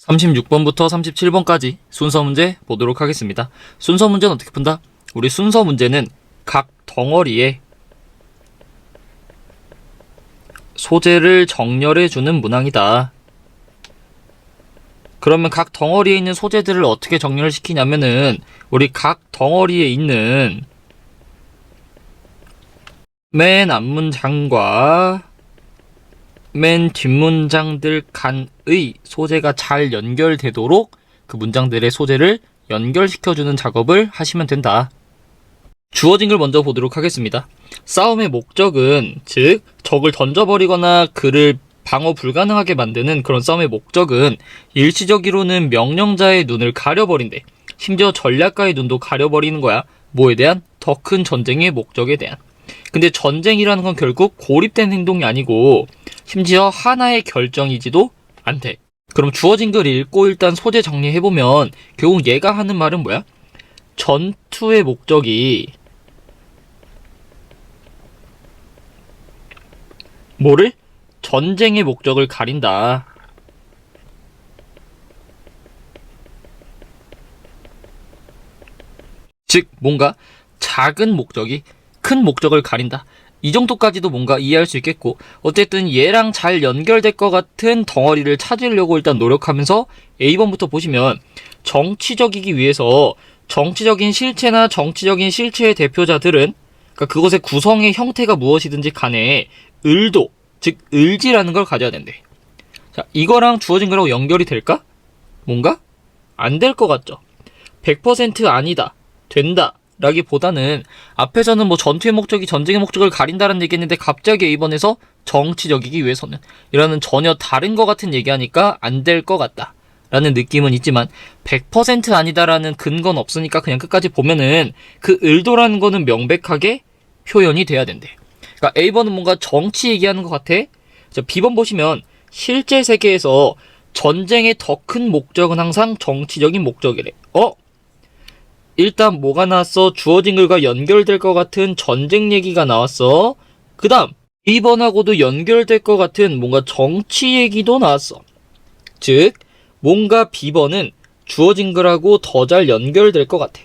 36번부터 37번까지 순서 문제 보도록 하겠습니다. 순서 문제는 어떻게 푼다? 우리 순서 문제는 각 덩어리에 소재를 정렬해주는 문항이다. 그러면 각 덩어리에 있는 소재들을 어떻게 정렬을 시키냐면은 우리 각 덩어리에 있는 맨 앞문장과 맨 뒷문장들 간의 소재가 잘 연결되도록 그 문장들의 소재를 연결시켜주는 작업을 하시면 된다. 주어진 글 먼저 보도록 하겠습니다. 싸움의 목적은, 즉 적을 던져버리거나 그를 방어 불가능하게 만드는 그런 싸움의 목적은 일시적으로는 명령자의 눈을 가려버린대. 심지어 전략가의 눈도 가려버리는 거야. 뭐에 대한? 더 큰 전쟁의 목적에 대한. 근데 전쟁이라는 건 결국 고립된 행동이 아니고 심지어 하나의 결정이지도 않대. 그럼 주어진 글 읽고 일단 소재 정리해보면 결국 얘가 하는 말은 뭐야? 전투의 목적이 뭐를? 전쟁의 목적을 가린다. 즉 뭔가 작은 목적이 큰 목적을 가린다. 이 정도까지도 뭔가 이해할 수 있겠고, 어쨌든 얘랑 잘 연결될 것 같은 덩어리를 찾으려고 일단 노력하면서 A번부터 보시면 정치적이기 위해서 정치적인 실체나 정치적인 실체의 대표자들은, 그러니까 그것의 구성의 형태가 무엇이든지 간에 을도, 즉 을지라는 걸 가져야 된대. 자, 이거랑 주어진 거라고 연결이 될까? 뭔가? 안 될 것 같죠? 100% 아니다, 된다 라기보다는 앞에서는 뭐 전투의 목적이 전쟁의 목적을 가린다는 얘기했는데 갑자기 A번에서 정치적이기 위해서는 이라는 전혀 다른 것 같은 얘기하니까 안 될 것 같다 라는 느낌은 있지만 100% 아니다라는 근거는 없으니까 그냥 끝까지 보면은 그 의도라는 거는 명백하게 표현이 돼야 된대. 그러니까 A번은 뭔가 정치 얘기하는 것 같아. 자, B번 보시면 실제 세계에서 전쟁의 더 큰 목적은 항상 정치적인 목적이래. 일단 뭐가 나왔어? 주어진 글과 연결될 것 같은 전쟁 얘기가 나왔어. 그 다음 B번하고도 연결될 것 같은 뭔가 정치 얘기도 나왔어. 즉 뭔가 B번은 주어진 글하고 더 잘 연결될 것 같아.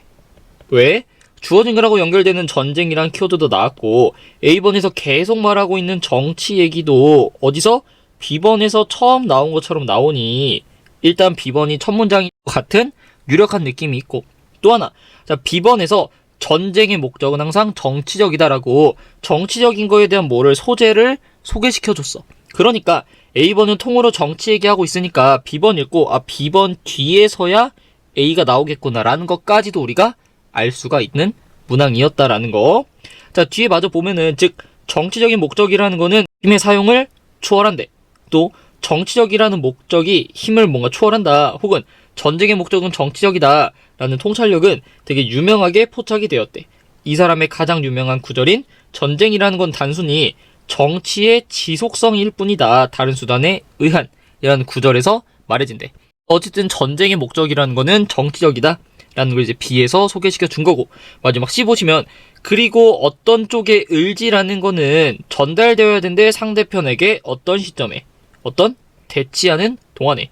왜? 주어진 글하고 연결되는 전쟁이란 키워드도 나왔고 A번에서 계속 말하고 있는 정치 얘기도 어디서? B번에서 처음 나온 것처럼 나오니 일단 B번이 첫 문장인 것 같은 유력한 느낌이 있고, 또 하나, 자, B번에서 전쟁의 목적은 항상 정치적이다라고 정치적인 거에 대한 뭐를 소재를 소개시켜줬어. 그러니까 A번은 통으로 정치 얘기하고 있으니까 B번 읽고 B번 뒤에서야 A가 나오겠구나라는 것까지도 우리가 알 수가 있는 문항이었다라는 거. 자, 뒤에 마저 보면은, 즉 정치적인 목적이라는 거는 힘의 사용을 초월한대. 또 정치적이라는 목적이 힘을 뭔가 초월한다, 혹은 전쟁의 목적은 정치적이다 라는 통찰력은 되게 유명하게 포착이 되었대. 이 사람의 가장 유명한 구절인 전쟁이라는 건 단순히 정치의 지속성일 뿐이다, 다른 수단에 의한 이라는 구절에서 말해진대. 어쨌든 전쟁의 목적이라는 거는 정치적이다 라는 걸 이제 B에서 소개시켜 준 거고, 마지막 C 보시면 그리고 어떤 쪽에 을지라는 거는 전달되어야 된대. 상대편에게 어떤 시점에, 어떤 대치하는 동안에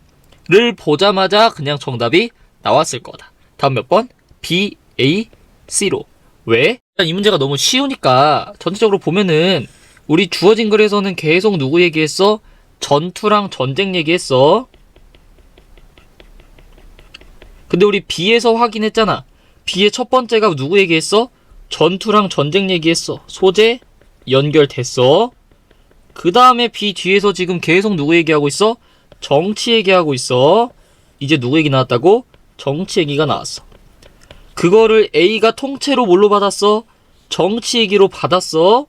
를 보자마자 그냥 정답이 나왔을 거다. 다음 몇 번? B, A, C로. 왜? 이 문제가 너무 쉬우니까 전체적으로 보면은 우리 주어진 글에서는 계속 누구 얘기했어? 전투랑 전쟁 얘기했어. 근데 우리 B에서 확인했잖아. B의 첫 번째가 누구 얘기했어? 전투랑 전쟁 얘기했어. 소재 연결됐어. 그 다음에 B 뒤에서 지금 계속 누구 얘기하고 있어? 정치 얘기하고 있어. 이제 누구 얘기 나왔다고? 정치 얘기가 나왔어. 그거를 A가 통째로 뭘로 받았어? 정치 얘기로 받았어.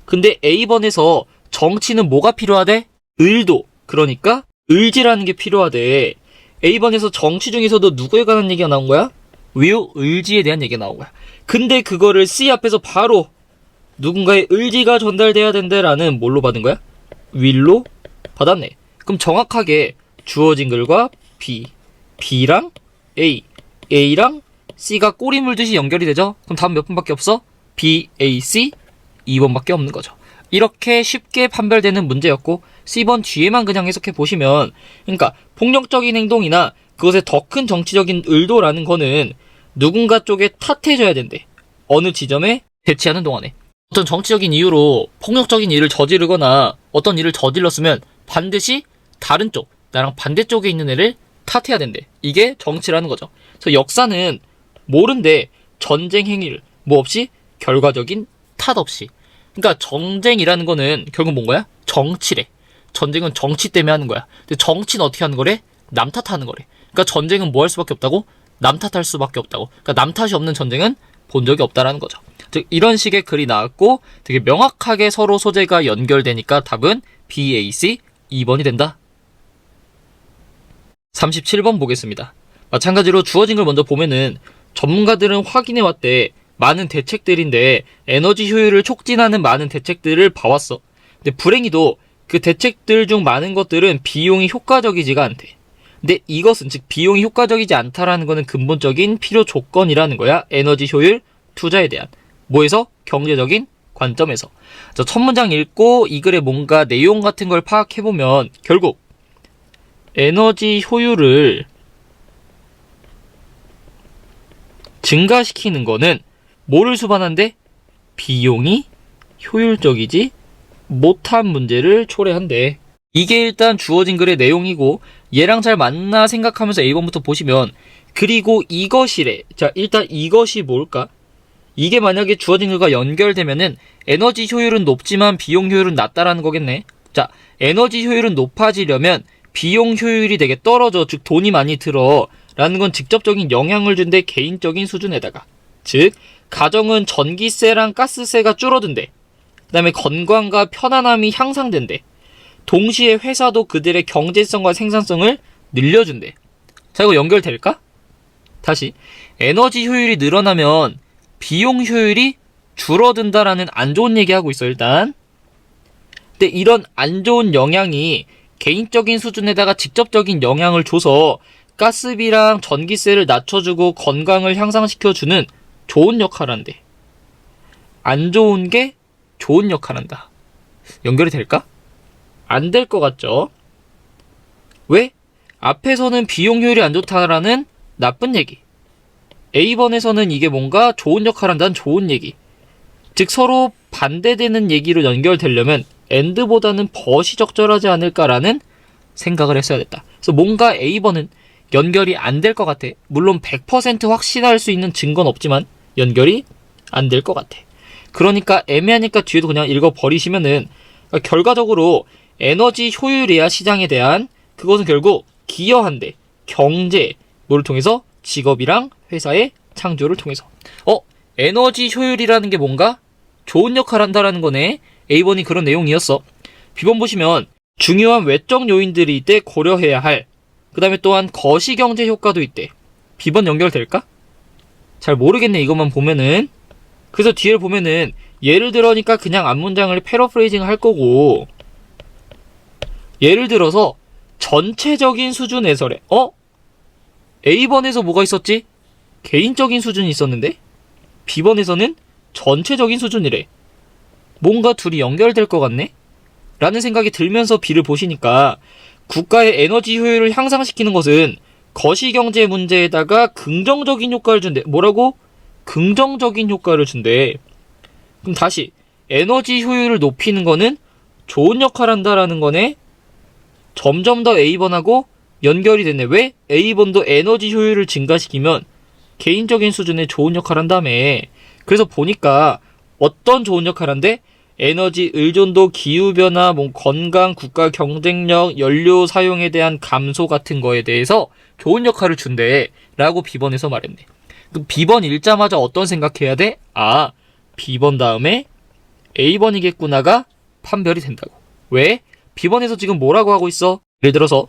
근데 A번에서 정치는 뭐가 필요하대? 을도. 그러니까 을지라는 게 필요하대. A번에서 정치 중에서도 누구에 관한 얘기가 나온 거야? 위우 을지에 대한 얘기가 나온 거야. 근데 그거를 C 앞에서 바로 누군가의 을지가 전달돼야 된대라는 뭘로 받은 거야? will로 받았네. 그럼 정확하게 주어진 글과 B, B랑 A, A랑 C가 꼬리 물듯이 연결이 되죠? 그럼 다음 몇 번밖에 없어? B, A, C 2번밖에 없는 거죠. 이렇게 쉽게 판별되는 문제였고 C번 뒤에만 그냥 해석해 보시면, 그러니까 폭력적인 행동이나 그것에 더 큰 정치적인 의도라는 거는 누군가 쪽에 탓해줘야 된대. 어느 지점에 대치하는 동안에. 어떤 정치적인 이유로 폭력적인 일을 저지르거나 어떤 일을 저질렀으면 반드시 다른 쪽, 나랑 반대쪽에 있는 애를 탓해야 된대. 이게 정치라는 거죠. 그래서 역사는 모른데 전쟁 행위를 뭐 없이, 결과적인 탓 없이. 그러니까 전쟁이라는 거는 결국 뭔 거야? 정치래. 전쟁은 정치 때문에 하는 거야. 근데 정치는 어떻게 하는 거래? 남 탓하는 거래. 그러니까 전쟁은 뭐 할 수밖에 없다고? 남 탓할 수밖에 없다고. 그러니까 남 탓이 없는 전쟁은 본 적이 없다라는 거죠. 즉 이런 식의 글이 나왔고 되게 명확하게 서로 소재가 연결되니까 답은 BAC 2번이 된다. 37번 보겠습니다. 마찬가지로 주어진 걸 먼저 보면은 전문가들은 확인해왔대. 많은 대책들인데 에너지 효율을 촉진하는 많은 대책들을 봐왔어. 근데 불행히도 그 대책들 중 많은 것들은 비용이 효과적이지가 않대. 근데 이것은, 즉 비용이 효과적이지 않다라는 거는 근본적인 필요 조건이라는 거야. 에너지 효율 투자에 대한. 뭐에서? 경제적인 관점에서. 첫 문장 읽고 이 글의 뭔가 내용 같은 걸 파악해보면 결국 에너지 효율을 증가시키는 거는 뭐를 수반한대? 비용이 효율적이지 못한 문제를 초래한대. 이게 일단 주어진 글의 내용이고 얘랑 잘 맞나 생각하면서 A번부터 보시면, 그리고 이것이래. 자, 일단 이것이 뭘까? 이게 만약에 주어진 글과 연결되면은 에너지 효율은 높지만 비용 효율은 낮다라는 거겠네. 자, 에너지 효율은 높아지려면 비용 효율이 되게 떨어져. 즉 돈이 많이 들어 라는 건 직접적인 영향을 준대. 개인적인 수준에다가. 즉 가정은 전기세랑 가스세가 줄어든대. 그 다음에 건강과 편안함이 향상된대. 동시에 회사도 그들의 경제성과 생산성을 늘려준대. 자, 이거 연결될까? 다시, 에너지 효율이 늘어나면 비용 효율이 줄어든다라는 안 좋은 얘기하고 있어 일단. 근데 이런 안 좋은 영향이 개인적인 수준에다가 직접적인 영향을 줘서 가스비랑 전기세를 낮춰주고 건강을 향상시켜주는 좋은 역할을 한대. 안 좋은 게 좋은 역할을 한다. 연결이 될까? 안 될 것 같죠? 왜? 앞에서는 비용 효율이 안 좋다라는 나쁜 얘기, A번에서는 이게 뭔가 좋은 역할을 한다는 좋은 얘기. 즉 서로 반대되는 얘기로 연결되려면 and보다는 but이 적절하지 않을까라는 생각을 했어야 됐다. 그래서 뭔가 A번은 연결이 안 될 것 같아. 물론 100% 확신할 수 있는 증거는 없지만 연결이 안 될 것 같아. 그러니까 애매하니까 뒤에도 그냥 읽어버리시면은, 그러니까 결과적으로 에너지 효율이야 시장에 대한, 그것은 결국 기여한대. 경제, 뭐를 통해서? 직업이랑 회사의 창조를 통해서. 에너지 효율이라는 게 뭔가 좋은 역할을 한다라는 거네. A번이 그런 내용이었어. B번 보시면 중요한 외적 요인들이 있대. 고려해야 할. 그 다음에 또한 거시경제 효과도 있대. B번 연결될까? 잘 모르겠네 이것만 보면은. 그래서 뒤를 보면은 예를 들어니까 그냥 앞문장을 패러프레이징 할 거고, 예를 들어서 전체적인 수준에서래. A번에서 뭐가 있었지? 개인적인 수준이 있었는데 B번에서는 전체적인 수준이래. 뭔가 둘이 연결될 것 같네? 라는 생각이 들면서 B를 보시니까 국가의 에너지 효율을 향상시키는 것은 거시경제 문제에다가 긍정적인 효과를 준대. 뭐라고? 긍정적인 효과를 준대. 그럼 다시 에너지 효율을 높이는 거는 좋은 역할을 한다라는 거네. 점점 더 A번하고 연결이 됐네. 왜? A번도 에너지 효율을 증가시키면 개인적인 수준의 좋은 역할을 한다며. 그래서 보니까 어떤 좋은 역할을 한대? 에너지 의존도, 기후변화, 건강, 국가 경쟁력, 연료 사용에 대한 감소 같은 거에 대해서 좋은 역할을 준대 라고 B번에서 말했네. 그럼 B번 읽자마자 어떤 생각해야 돼? B번 다음에 A번이겠구나가 판별이 된다고. 왜? B번에서 지금 뭐라고 하고 있어? 예를 들어서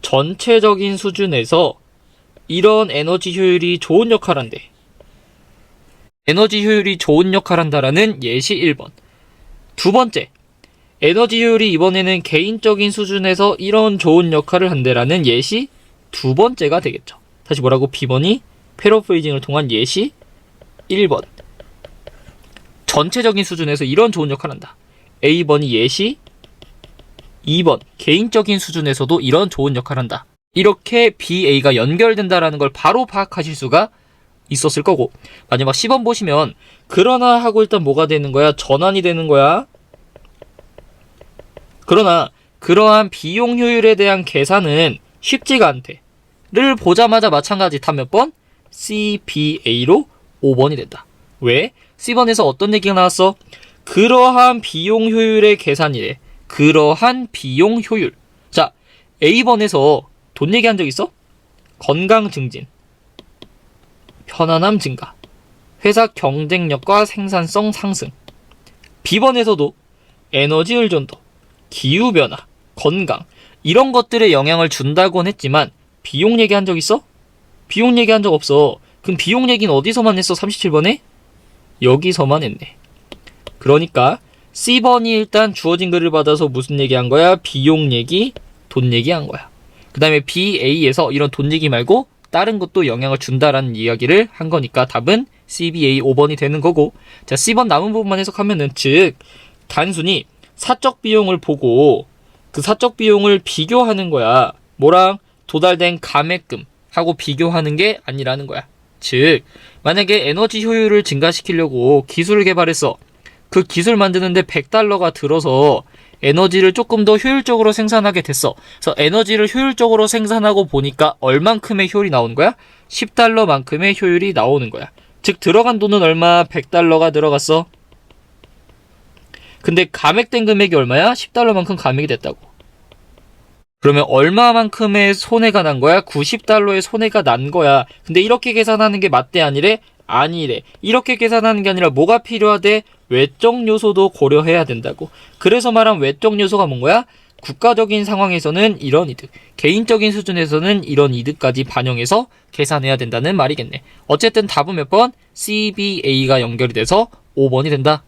전체적인 수준에서 이런 에너지 효율이 좋은 역할을 한대. 에너지 효율이 좋은 역할을 한다라는 예시 1번. 두 번째, 에너지 효율이 이번에는 개인적인 수준에서 이런 좋은 역할을 한대라는 예시 두 번째가 되겠죠. 다시 뭐라고? B번이 패러프레이징을 통한 예시 1번. 전체적인 수준에서 이런 좋은 역할을 한다. A번이 예시, 2번 개인적인 수준에서도 이런 좋은 역할을 한다. 이렇게 BA가 연결된다라는 걸 바로 파악하실 수가 있었을 거고, 마지막 10번 보시면 그러나 하고 일단 뭐가 되는 거야? 전환이 되는 거야. 그러나 그러한 비용 효율에 대한 계산은 쉽지가 않대. 를 보자마자 마찬가지 답 몇 번? CBA로 5번이 된다. 왜? C번에서 어떤 얘기가 나왔어? 그러한 비용 효율의 계산이래. 그러한 비용 효율. 자, A번에서 돈 얘기한 적 있어? 건강 증진, 편안함 증가, 회사 경쟁력과 생산성 상승. B번에서도 에너지 의존도, 기후변화, 건강, 이런 것들에 영향을 준다곤 했지만 비용 얘기한 적 있어? 비용 얘기한 적 없어. 그럼 비용 얘기는 어디서만 했어? 37번에? 여기서만 했네. 그러니까 C번이 일단 주어진 글을 받아서 무슨 얘기한 거야? 비용 얘기, 돈 얘기한 거야. 그 다음에 BA에서 이런 돈 얘기 말고 다른 것도 영향을 준다라는 이야기를 한 거니까 답은 CBA 5번이 되는 거고, 자, C번 남은 부분만 해석하면은, 즉 단순히 사적 비용을 보고 그 사적 비용을 비교하는 거야. 뭐랑? 도달된 감액금하고 비교하는 게 아니라는 거야. 즉 만약에 에너지 효율을 증가시키려고 기술을 개발했어. 그 기술 만드는데 $100가 들어서 에너지를 조금 더 효율적으로 생산하게 됐어. 그래서 에너지를 효율적으로 생산하고 보니까 얼만큼의 효율이 나오는 거야? $10만큼의 효율이 나오는 거야. 즉 들어간 돈은 얼마? $100가 들어갔어. 근데 감액된 금액이 얼마야? $10만큼 감액이 됐다고. 그러면 얼마만큼의 손해가 난 거야? $90의 손해가 난 거야. 근데 이렇게 계산하는 게 맞대 아니래? 아니래. 이렇게 계산하는 게 아니라 뭐가 필요하대? 외적 요소도 고려해야 된다고. 그래서 말한 외적 요소가 뭔 거야? 국가적인 상황에서는 이런 이득, 개인적인 수준에서는 이런 이득까지 반영해서 계산해야 된다는 말이겠네. 어쨌든 답은 몇 번? CBA가 연결이 돼서 5번이 된다.